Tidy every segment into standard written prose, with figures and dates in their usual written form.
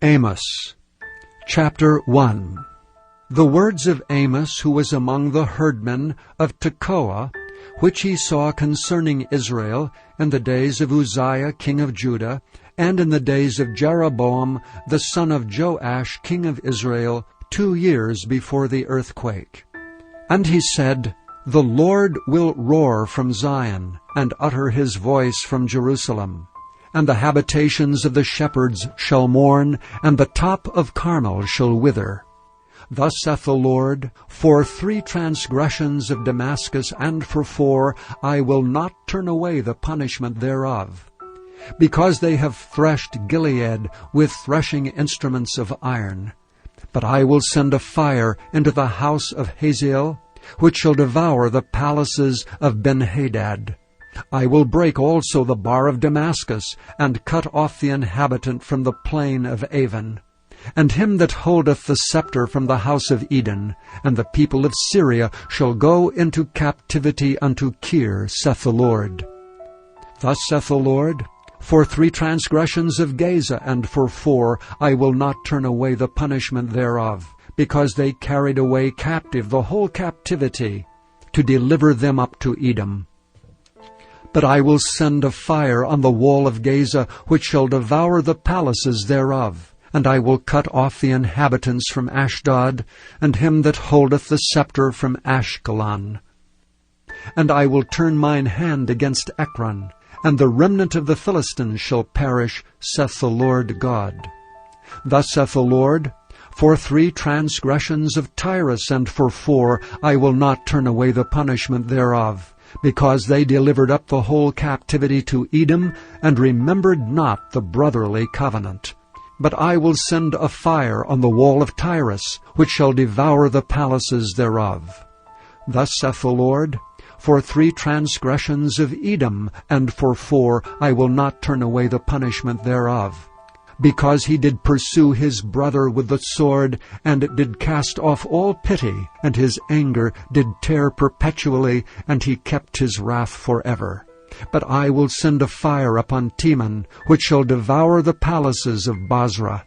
Amos, chapter 1. The words of Amos, who was among the herdmen of Tekoa, which he saw concerning Israel in the days of Uzziah king of Judah, and in the days of Jeroboam the son of Joash king of Israel, 2 years before the earthquake. And he said, The Lord will roar from Zion, and utter his voice from Jerusalem. And the habitations of the shepherds shall mourn, and the top of Carmel shall wither. Thus saith the Lord, For 3 transgressions of Damascus, and for 4, I will not turn away the punishment thereof. Because they have threshed Gilead with threshing instruments of iron. But I will send a fire into the house of Hazael, which shall devour the palaces of Ben-Hadad. I will break also the bar of Damascus, and cut off the inhabitant from the plain of Avon, and him that holdeth the scepter from the house of Eden, and the people of Syria shall go into captivity unto Kir, saith the Lord. Thus saith the Lord, For 3 transgressions of Gaza, and for 4, I will not turn away the punishment thereof, because they carried away captive the whole captivity, to deliver them up to Edom. But I will send a fire on the wall of Gaza, which shall devour the palaces thereof. And I will cut off the inhabitants from Ashdod, and him that holdeth the scepter from Ashkelon. And I will turn mine hand against Ekron, and the remnant of the Philistines shall perish, saith the Lord God. Thus saith the Lord, For 3 transgressions of Tyrus, and for 4, I will not turn away the punishment thereof, because they delivered up the whole captivity to Edom, and remembered not the brotherly covenant. But I will send a fire on the wall of Tyrus, which shall devour the palaces thereof. Thus saith the Lord, For 3 transgressions of Edom, and for 4, I will not turn away the punishment thereof. Because he did pursue his brother with the sword, and did cast off all pity, and his anger did tear perpetually, and he kept his wrath forever. But I will send a fire upon Teman, which shall devour the palaces of Bozrah.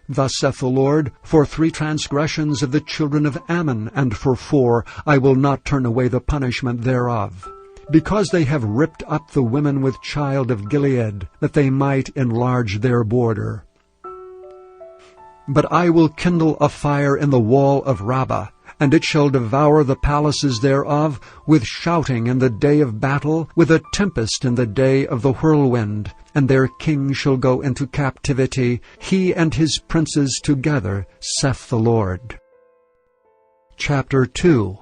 Thus saith the Lord, For 3 transgressions of the children of Ammon, and for 4, I will not turn away the punishment thereof. Because they have ripped up the women with child of Gilead, that they might enlarge their border. But I will kindle a fire in the wall of Rabbah, and it shall devour the palaces thereof, with shouting in the day of battle, with a tempest in the day of the whirlwind. And their king shall go into captivity, he and his princes together, saith the Lord. Chapter 2.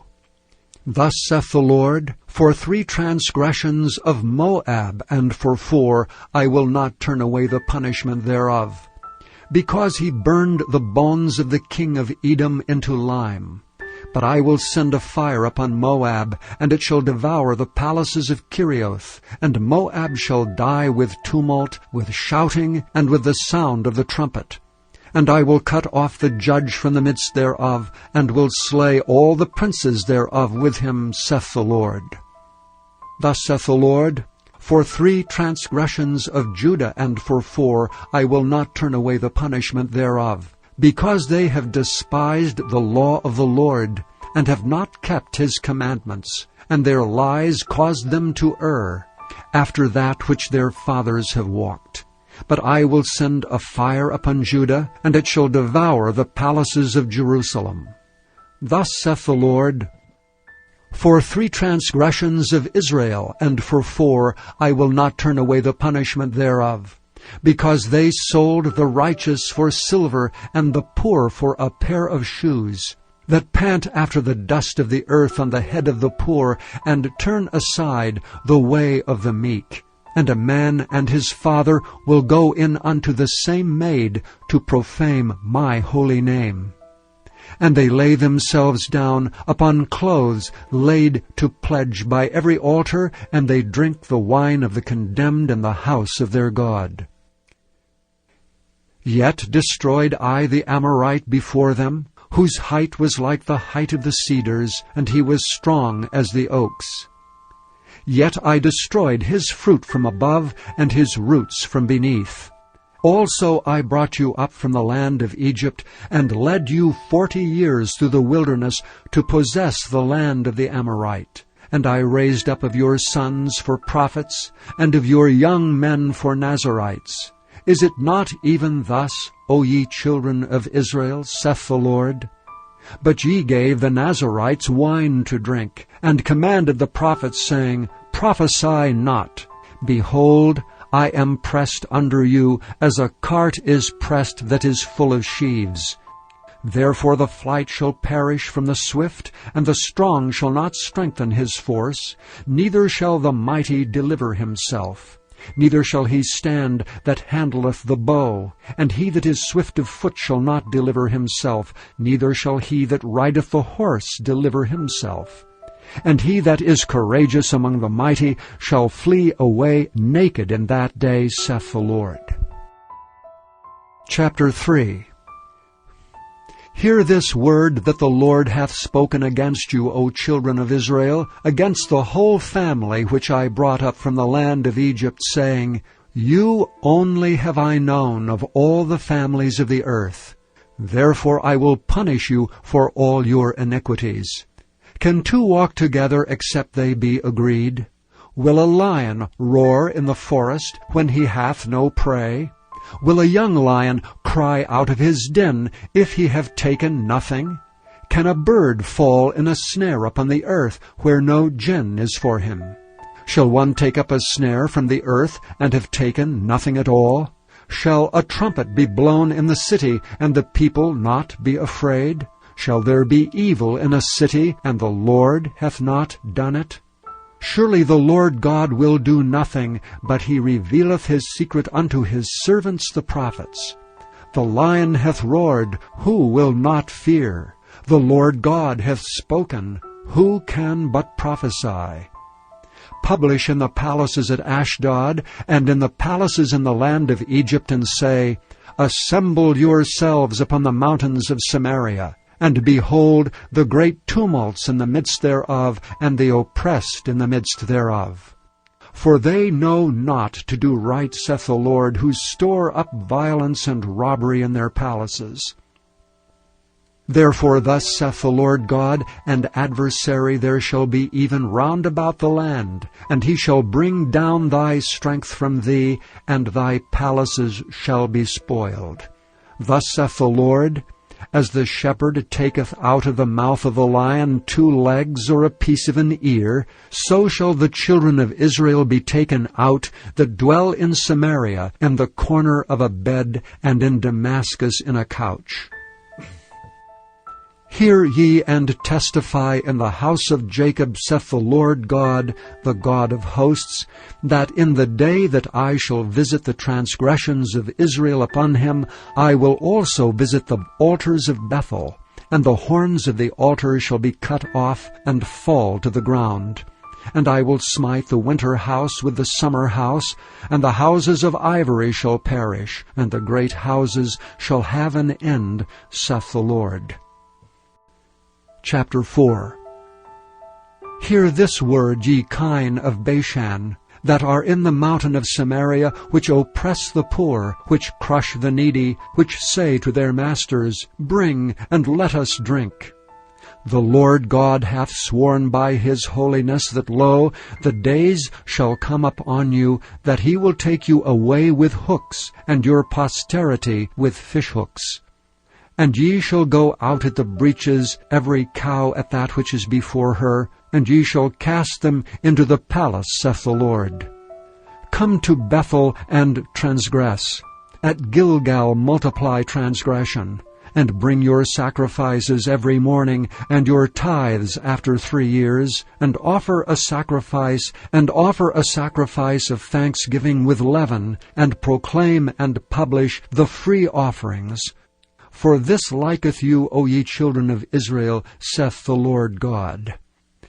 Thus saith the Lord, For 3 transgressions of Moab, and for 4, I will not turn away the punishment thereof. Because he burned the bones of the king of Edom into lime. But I will send a fire upon Moab, and it shall devour the palaces of Kerioth, and Moab shall die with tumult, with shouting, and with the sound of the trumpet. And I will cut off the judge from the midst thereof, and will slay all the princes thereof with him, saith the Lord. Thus saith the Lord, For 3 transgressions of Judah, and for 4, I will not turn away the punishment thereof, because they have despised the law of the Lord, and have not kept his commandments, and their lies caused them to err, after that which their fathers have walked. But I will send a fire upon Judah, and it shall devour the palaces of Jerusalem. Thus saith the Lord, For 3 transgressions of Israel, and for 4, I will not turn away the punishment thereof, because they sold the righteous for silver, and the poor for a pair of shoes, that pant after the dust of the earth on the head of the poor, and turn aside the way of the meek. And a man and his father will go in unto the same maid to profane my holy name. And they lay themselves down upon clothes laid to pledge by every altar, and they drink the wine of the condemned in the house of their God. Yet destroyed I the Amorite before them, whose height was like the height of the cedars, and he was strong as the oaks. Yet I destroyed his fruit from above, and his roots from beneath. Also I brought you up from the land of Egypt, and led you 40 years through the wilderness to possess the land of the Amorite. And I raised up of your sons for prophets, and of your young men for Nazirites. Is it not even thus, O ye children of Israel, saith the Lord? But ye gave the Nazirites wine to drink, and commanded the prophets, saying, Prophesy not. Behold, I am pressed under you, as a cart is pressed that is full of sheaves. Therefore the flight shall perish from the swift, and the strong shall not strengthen his force, neither shall the mighty deliver himself. Neither shall he stand that handleth the bow, and he that is swift of foot shall not deliver himself, neither shall he that rideth the horse deliver himself. And he that is courageous among the mighty shall flee away naked in that day, saith the Lord. Chapter 3. Hear this word that the Lord hath spoken against you, O children of Israel, against the whole family which I brought up from the land of Egypt, saying, You only have I known of all the families of the earth. Therefore I will punish you for all your iniquities. Can two walk together except they be agreed? Will a lion roar in the forest when he hath no prey? Will a young lion cry out of his den if he have taken nothing? Can a bird fall in a snare upon the earth where no gin is for him? Shall one take up a snare from the earth and have taken nothing at all? Shall a trumpet be blown in the city and the people not be afraid? Shall there be evil in a city, and the Lord hath not done it? Surely the Lord God will do nothing, but he revealeth his secret unto his servants the prophets. The lion hath roared, who will not fear? The Lord God hath spoken, who can but prophesy? Publish in the palaces at Ashdod, and in the palaces in the land of Egypt, and say, Assemble yourselves upon the mountains of Samaria, and behold the great tumults in the midst thereof, and the oppressed in the midst thereof. For they know not to do right, saith the Lord, who store up violence and robbery in their palaces. Therefore thus saith the Lord God, An adversary there shall be even round about the land, and he shall bring down thy strength from thee, and thy palaces shall be spoiled. Thus saith the Lord, As the shepherd taketh out of the mouth of the lion 2 legs or a piece of an ear, so shall the children of Israel be taken out that dwell in Samaria, in the corner of a bed, and in Damascus in a couch. Hear ye and testify in the house of Jacob, saith the Lord God, the God of hosts, that in the day that I shall visit the transgressions of Israel upon him, I will also visit the altars of Bethel, and the horns of the altar shall be cut off and fall to the ground. And I will smite the winter house with the summer house, and the houses of ivory shall perish, and the great houses shall have an end, saith the Lord. Chapter 4. Hear this word, ye kine of Bashan, that are in the mountain of Samaria, which oppress the poor, which crush the needy, which say to their masters, Bring, and let us drink. The Lord God hath sworn by his holiness that, lo, the days shall come upon you, that he will take you away with hooks, and your posterity with fishhooks. And ye shall go out at the breaches, every cow at that which is before her, and ye shall cast them into the palace, saith the Lord. Come to Bethel and transgress. At Gilgal multiply transgression, and bring your sacrifices every morning, and your tithes after 3 years, and offer a sacrifice of thanksgiving with leaven, and proclaim and publish the free offerings. For this liketh you, O ye children of Israel, saith the Lord God.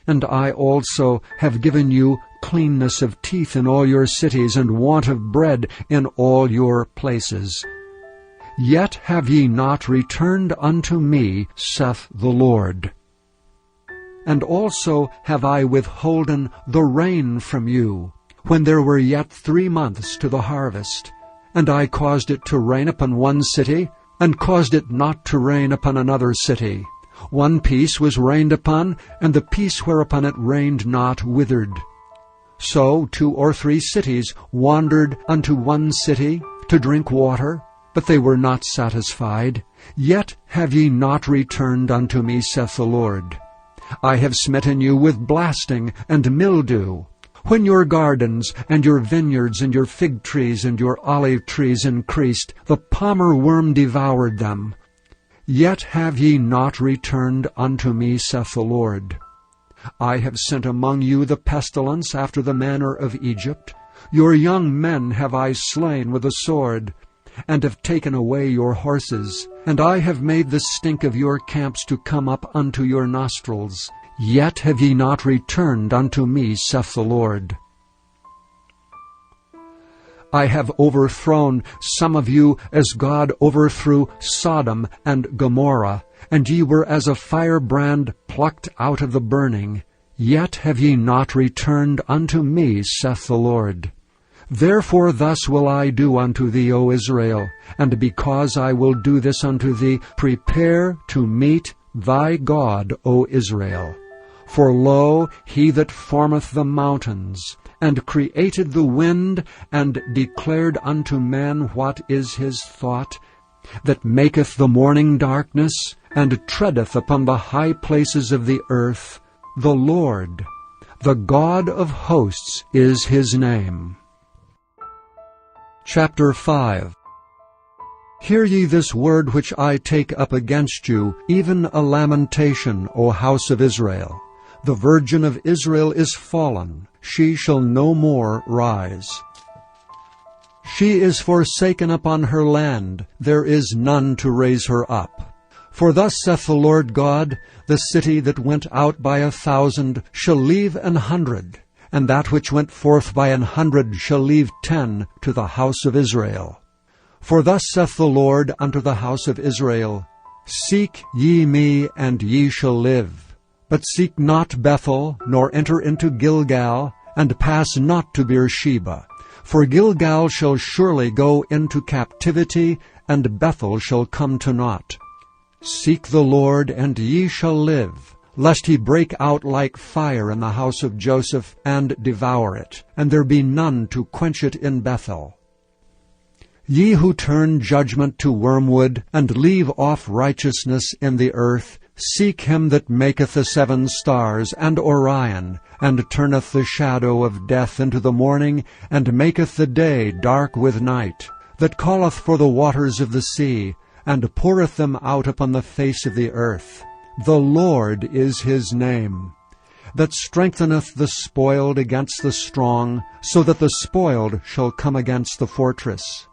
And I also have given you cleanness of teeth in all your cities, and want of bread in all your places. Yet have ye not returned unto me, saith the Lord. And also have I withholden the rain from you, when there were yet 3 months to the harvest. and I caused it to rain upon one city, and caused it not to rain upon another city. One piece was rained upon, and the piece whereupon it rained not withered. So 2 or 3 cities wandered unto one city to drink water, but they were not satisfied. Yet have ye not returned unto me, saith the Lord. I have smitten you with blasting and mildew. When your gardens and your vineyards and your fig trees and your olive trees increased, the palmer worm devoured them. Yet have ye not returned unto me, saith the Lord. I have sent among you the pestilence after the manner of Egypt. Your young men have I slain with the sword, and have taken away your horses. And I have made the stink of your camps to come up unto your nostrils. Yet have ye not returned unto me, saith the Lord. I have overthrown some of you as God overthrew Sodom and Gomorrah, and ye were as a firebrand plucked out of the burning. Yet have ye not returned unto me, saith the Lord. Therefore thus will I do unto thee, O Israel, and because I will do this unto thee, prepare to meet thy God, O Israel. For lo, he that formeth the mountains, and created the wind, and declared unto man what is his thought, that maketh the morning darkness, and treadeth upon the high places of the earth, the Lord, the God of hosts is his name. Chapter 5. Hear ye this word which I take up against you, even a lamentation, O house of Israel. The virgin of Israel is fallen, she shall no more rise. She is forsaken upon her land, there is none to raise her up. For thus saith the Lord God, the city that went out by 1,000 shall leave 100, and that which went forth by 100 shall leave 10 to the house of Israel. For thus saith the Lord unto the house of Israel, Seek ye me, and ye shall live. But seek not Bethel, nor enter into Gilgal, and pass not to Beersheba. For Gilgal shall surely go into captivity, and Bethel shall come to naught. Seek the Lord, and ye shall live, lest he break out like fire in the house of Joseph, and devour it, and there be none to quench it in Bethel. Ye who turn judgment to wormwood, and leave off righteousness in the earth, seek him that maketh the 7 stars, and Orion, and turneth the shadow of death into the morning, and maketh the day dark with night, that calleth for the waters of the sea, and poureth them out upon the face of the earth. The Lord is his name, that strengtheneth the spoiled against the strong, so that the spoiled shall come against the fortress.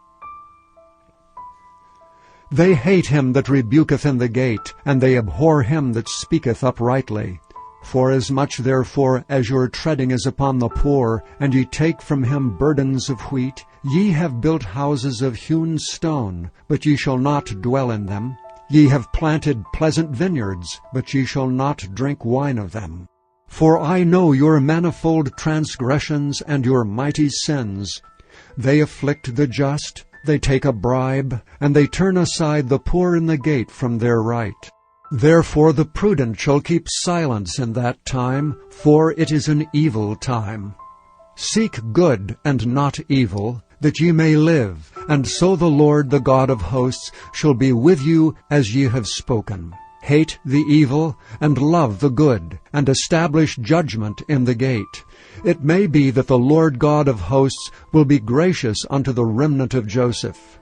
They hate him that rebuketh in the gate, and they abhor him that speaketh uprightly. Forasmuch therefore as your treading is upon the poor, and ye take from him burdens of wheat, ye have built houses of hewn stone, but ye shall not dwell in them. Ye have planted pleasant vineyards, but ye shall not drink wine of them. For I know your manifold transgressions and your mighty sins. They afflict the just, they take a bribe, and they turn aside the poor in the gate from their right. Therefore the prudent shall keep silence in that time, for it is an evil time. Seek good and not evil, that ye may live, and so the Lord the God of hosts shall be with you as ye have spoken. Hate the evil, and love the good, and establish judgment in the gate. It may be that the Lord God of hosts will be gracious unto the remnant of Joseph.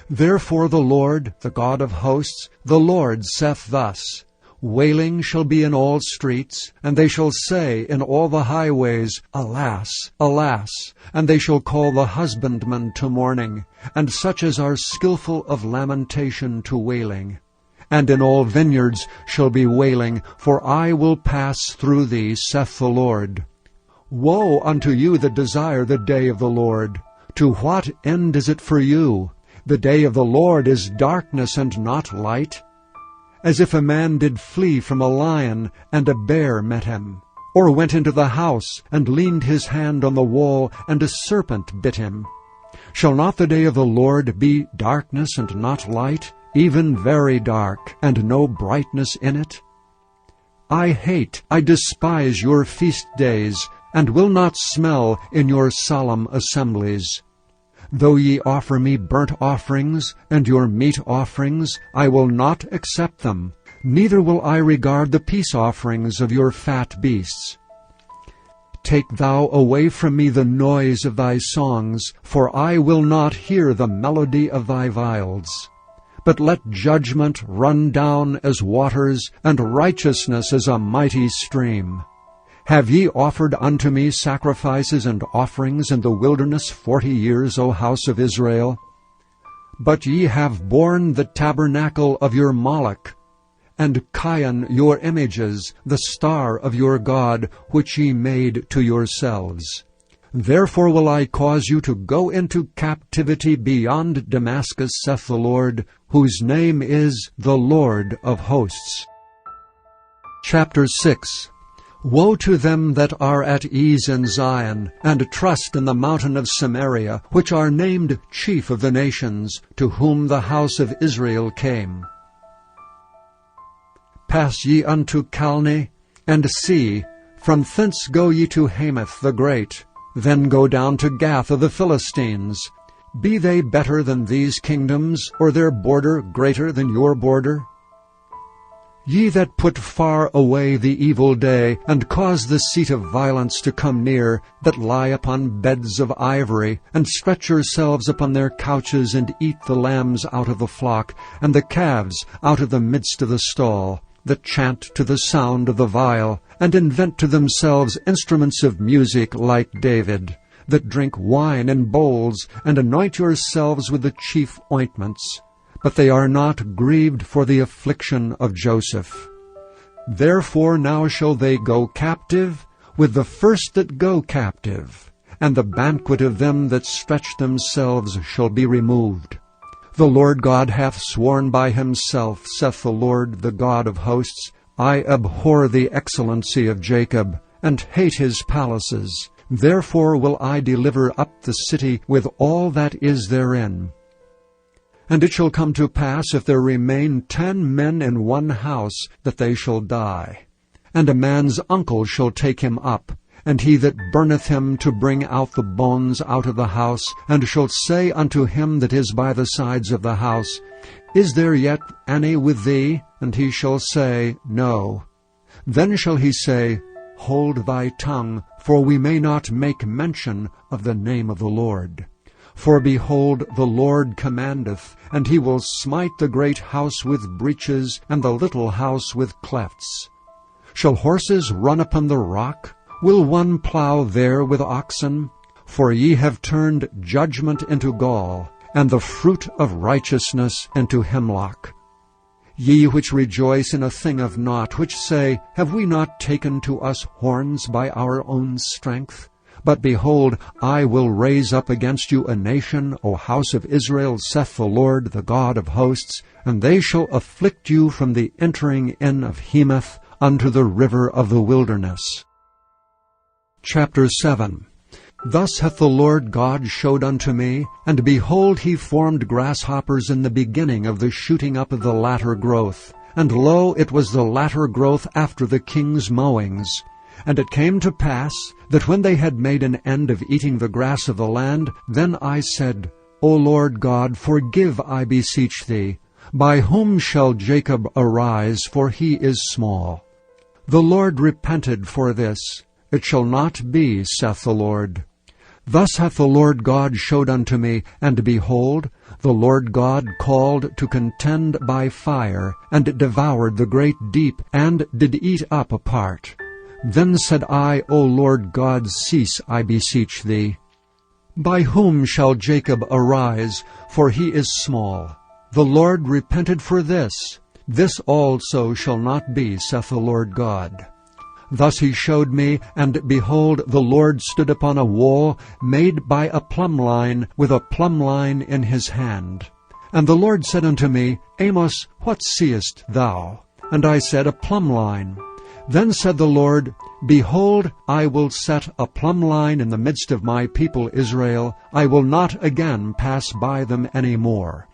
Therefore the Lord, the God of hosts, the Lord saith thus, Wailing shall be in all streets, and they shall say in all the highways, Alas, alas! And they shall call the husbandman to mourning, and such as are skillful of lamentation to wailing. And in all vineyards shall be wailing, for I will pass through thee, saith the Lord. Woe unto you that desire the day of the Lord! To what end is it for you? The day of the Lord is darkness and not light. As if a man did flee from a lion, and a bear met him, or went into the house, and leaned his hand on the wall, and a serpent bit him. Shall not the day of the Lord be darkness and not light, even very dark, and no brightness in it? I despise your feast days, and will not smell in your solemn assemblies. Though ye offer me burnt offerings, and your meat offerings, I will not accept them, neither will I regard the peace offerings of your fat beasts. Take thou away from me the noise of thy songs, for I will not hear the melody of thy viols. But let judgment run down as waters, and righteousness as a mighty stream. Have ye offered unto me sacrifices and offerings in the wilderness 40 years, O house of Israel? But ye have borne the tabernacle of your Moloch, and Chion your images, the star of your God, which ye made to yourselves. Therefore will I cause you to go into captivity beyond Damascus, saith the Lord, whose name is the Lord of hosts. Chapter 6. Woe to them that are at ease in Zion, and trust in the mountain of Samaria, which are named chief of the nations, to whom the house of Israel came. Pass ye unto Calne, and see, from thence go ye to Hamath the great, then go down to Gath of the Philistines. Be they better than these kingdoms, or their border greater than your border? Ye that put far away the evil day, and cause the seat of violence to come near, that lie upon beds of ivory, and stretch yourselves upon their couches, and eat the lambs out of the flock, and the calves out of the midst of the stall, that chant to the sound of the viol, and invent to themselves instruments of music like David, that drink wine in bowls, and anoint yourselves with the chief ointments. But they are not grieved for the affliction of Joseph. Therefore now shall they go captive with the first that go captive, and the banquet of them that stretch themselves shall be removed. The Lord God hath sworn by himself, saith the Lord, the God of hosts, I abhor the excellency of Jacob, and hate his palaces. Therefore will I deliver up the city with all that is therein. And it shall come to pass, if there remain 10 men in one house, that they shall die. And a man's uncle shall take him up, and he that burneth him to bring out the bones out of the house, and shall say unto him that is by the sides of the house, Is there yet any with thee? And he shall say, No. Then shall he say, Hold thy tongue, for we may not make mention of the name of the Lord. For behold, the Lord commandeth, and he will smite the great house with breaches, and the little house with clefts. Shall horses run upon the rock? Will one plow there with oxen? For ye have turned judgment into gall, and the fruit of righteousness into hemlock. Ye which rejoice in a thing of naught, which say, Have we not taken to us horns by our own strength? But behold, I will raise up against you a nation, O house of Israel, saith the Lord, the God of hosts, and they shall afflict you from the entering in of Hemath unto the river of the wilderness. Chapter 7. Thus hath the Lord God showed unto me, and behold, he formed grasshoppers in the beginning of the shooting up of the latter growth. And lo, it was the latter growth after the king's mowings. And it came to pass, that when they had made an end of eating the grass of the land, then I said, O Lord God, forgive, I beseech thee. By whom shall Jacob arise, for he is small? The Lord repented for this. It shall not be, saith the Lord. Thus hath the Lord God showed unto me, and behold, the Lord God called to contend by fire, and devoured the great deep, and did eat up a part. Then said I, O Lord God, cease, I beseech thee. By whom shall Jacob arise, for he is small? The Lord repented for this. This also shall not be, saith the Lord God. Thus he showed me, and behold, the Lord stood upon a wall made by a plumb line, with a plumb line in his hand. And the Lord said unto me, Amos, what seest thou? And I said, A plumb line. Then said the Lord, Behold, I will set a plumb line in the midst of my people Israel. I will not again pass by them any more.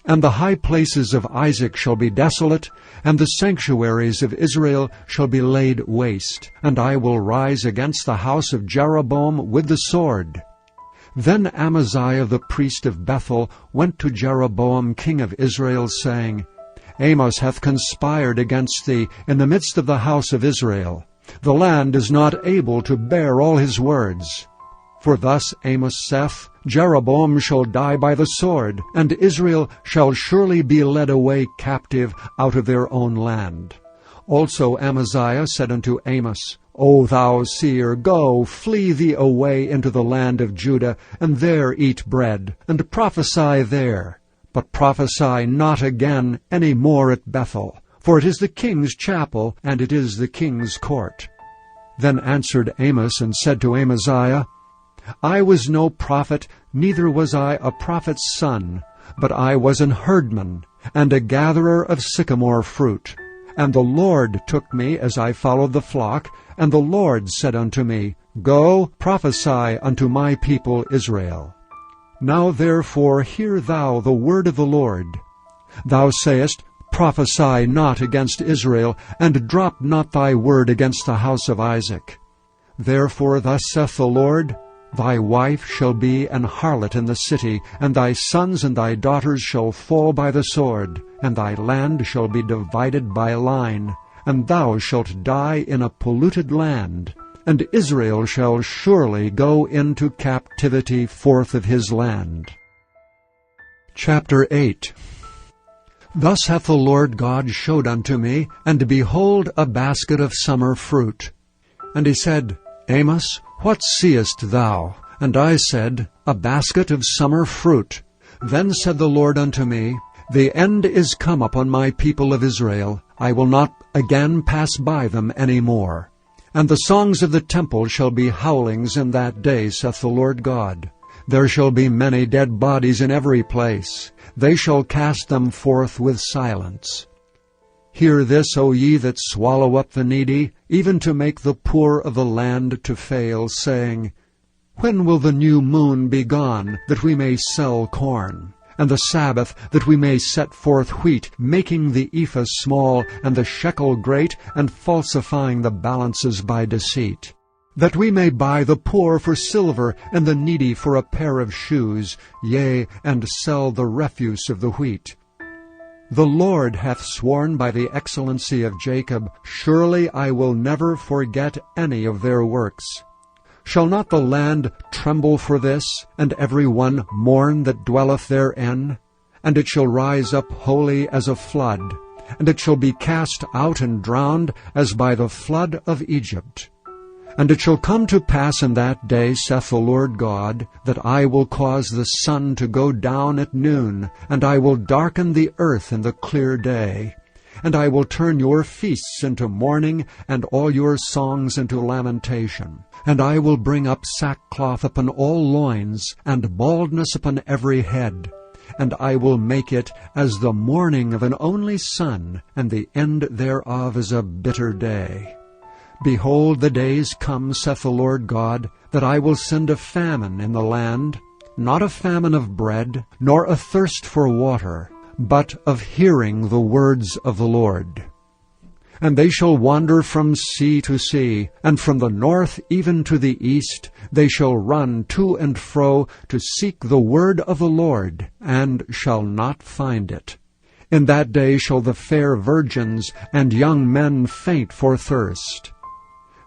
And the high places of Isaac shall be desolate, and the sanctuaries of Israel shall be laid waste. And I will rise against the house of Jeroboam with the sword. Then Amaziah the priest of Bethel went to Jeroboam king of Israel, saying, Amos hath conspired against thee in the midst of the house of Israel. The land is not able to bear all his words. For thus Amos saith, Jeroboam shall die by the sword, and Israel shall surely be led away captive out of their own land. Also Amaziah said unto Amos, O thou seer, go, flee thee away into the land of Judah, and there eat bread, and prophesy there. But prophesy not again any more at Bethel, for it is the king's chapel, and it is the king's court. Then answered Amos and said to Amaziah, I was no prophet, neither was I a prophet's son, but I was an herdman, and a gatherer of sycamore fruit. And the Lord took me as I followed the flock, and the Lord said unto me, Go, prophesy unto my people Israel. Now therefore hear thou the word of the Lord. Thou sayest, Prophesy not against Israel, and drop not thy word against the house of Isaac. Therefore thus saith the Lord, Thy wife shall be an harlot in the city, and thy sons and thy daughters shall fall by the sword, and thy land shall be divided by line, and thou shalt die in a polluted land. And Israel shall surely go into captivity forth of his land. Chapter 8. Thus hath the Lord God showed unto me, and behold, a basket of summer fruit. And he said, Amos, what seest thou? And I said, A basket of summer fruit. Then said the Lord unto me, The end is come upon my people of Israel. I will not again pass by them any more. And the songs of the temple shall be howlings in that day, saith the Lord God. There shall be many dead bodies in every place. They shall cast them forth with silence. Hear this, O ye that swallow up the needy, even to make the poor of the land to fail, saying, When will the new moon be gone, that we may sell corn? And the Sabbath, that we may set forth wheat, making the ephah small, and the shekel great, and falsifying the balances by deceit? That we may buy the poor for silver, and the needy for a pair of shoes, yea, and sell the refuse of the wheat. The Lord hath sworn by the excellency of Jacob, Surely I will never forget any of their works. Shall not the land tremble for this, and every one mourn that dwelleth therein? And it shall rise up wholly as a flood, and it shall be cast out and drowned as by the flood of Egypt. And it shall come to pass in that day, saith the Lord God, that I will cause the sun to go down at noon, and I will darken the earth in the clear day. And I will turn your feasts into mourning, and all your songs into lamentation. And I will bring up sackcloth upon all loins, and baldness upon every head. And I will make it as the mourning of an only son, and the end thereof is a bitter day. Behold, the days come, saith the Lord God, that I will send a famine in the land, not a famine of bread, nor a thirst for water, but of hearing the words of the Lord. And they shall wander from sea to sea, and from the north even to the east. They shall run to and fro to seek the word of the Lord, and shall not find it. In that day shall the fair virgins and young men faint for thirst.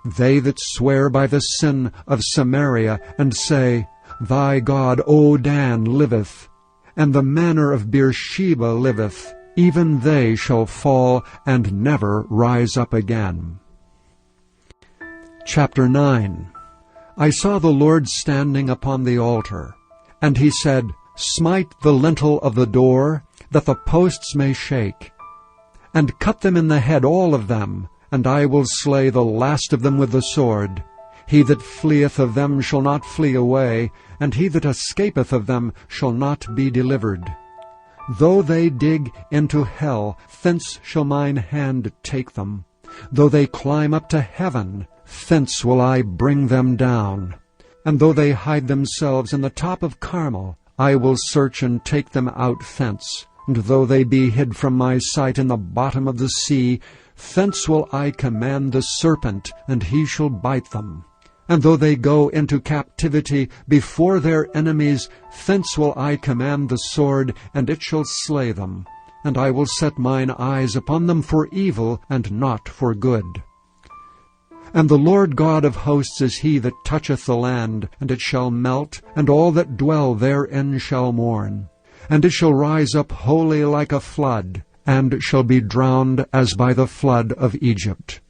They that swear by the sin of Samaria, and say, Thy God, O Dan, liveth, and the manor of Beersheba liveth, even they shall fall and never rise up again. Chapter 9. I saw the Lord standing upon the altar, and he said, Smite the lintel of the door, that the posts may shake, and cut them in the head, all of them, and I will slay the last of them with the sword. He that fleeth of them shall not flee away, and he that escapeth of them shall not be delivered. Though they dig into hell, thence shall mine hand take them. Though they climb up to heaven, thence will I bring them down. And though they hide themselves in the top of Carmel, I will search and take them out thence. And though they be hid from my sight in the bottom of the sea, thence will I command the serpent, and he shall bite them. And though they go into captivity before their enemies, thence will I command the sword, and it shall slay them. And I will set mine eyes upon them for evil, and not for good. And the Lord God of hosts is he that toucheth the land, and it shall melt, and all that dwell therein shall mourn. And it shall rise up wholly like a flood, and shall be drowned as by the flood of Egypt.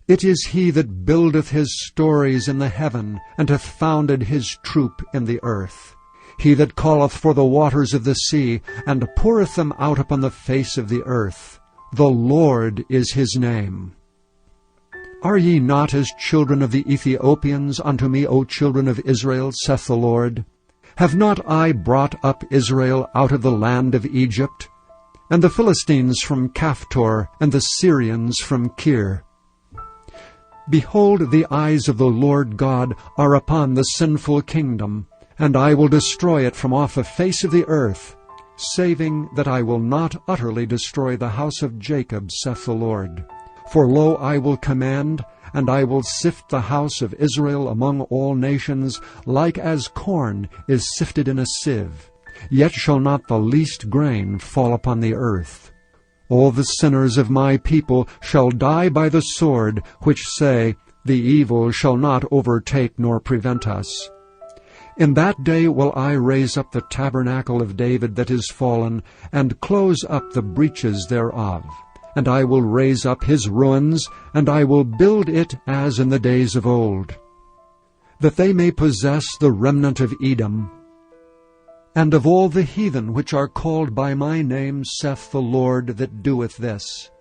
It is he that buildeth his stories in the heaven, and hath founded his troop in the earth. He that calleth for the waters of the sea, and poureth them out upon the face of the earth. The Lord is his name. Are ye not as children of the Ethiopians unto me, O children of Israel, saith the Lord? Have not I brought up Israel out of the land of Egypt? And the Philistines from Caphtor, and the Syrians from Kir. Behold, the eyes of the Lord God are upon the sinful kingdom, and I will destroy it from off the face of the earth, saving that I will not utterly destroy the house of Jacob, saith the Lord. For lo, I will command, and I will sift the house of Israel among all nations, like as corn is sifted in a sieve. Yet shall not the least grain fall upon the earth. All the sinners of my people shall die by the sword, which say, The evil shall not overtake nor prevent us. In that day will I raise up the tabernacle of David that is fallen, and close up the breaches thereof. And I will raise up his ruins, and I will build it as in the days of old, that they may possess the remnant of Edom, and of all the heathen which are called by my name, saith the Lord that doeth this.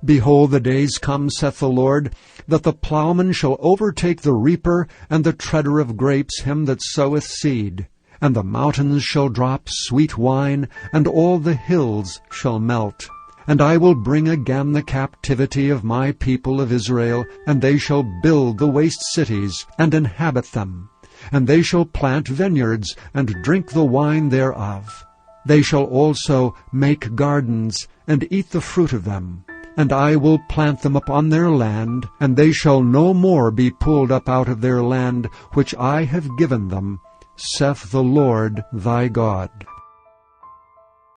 Behold, the days come, saith the Lord, that the plowman shall overtake the reaper, and the treader of grapes him that soweth seed. And the mountains shall drop sweet wine, and all the hills shall melt. And I will bring again the captivity of my people of Israel, and they shall build the waste cities, and inhabit them. And they shall plant vineyards, and drink the wine thereof. They shall also make gardens, and eat the fruit of them. And I will plant them upon their land, and they shall no more be pulled up out of their land, which I have given them, saith the Lord thy God.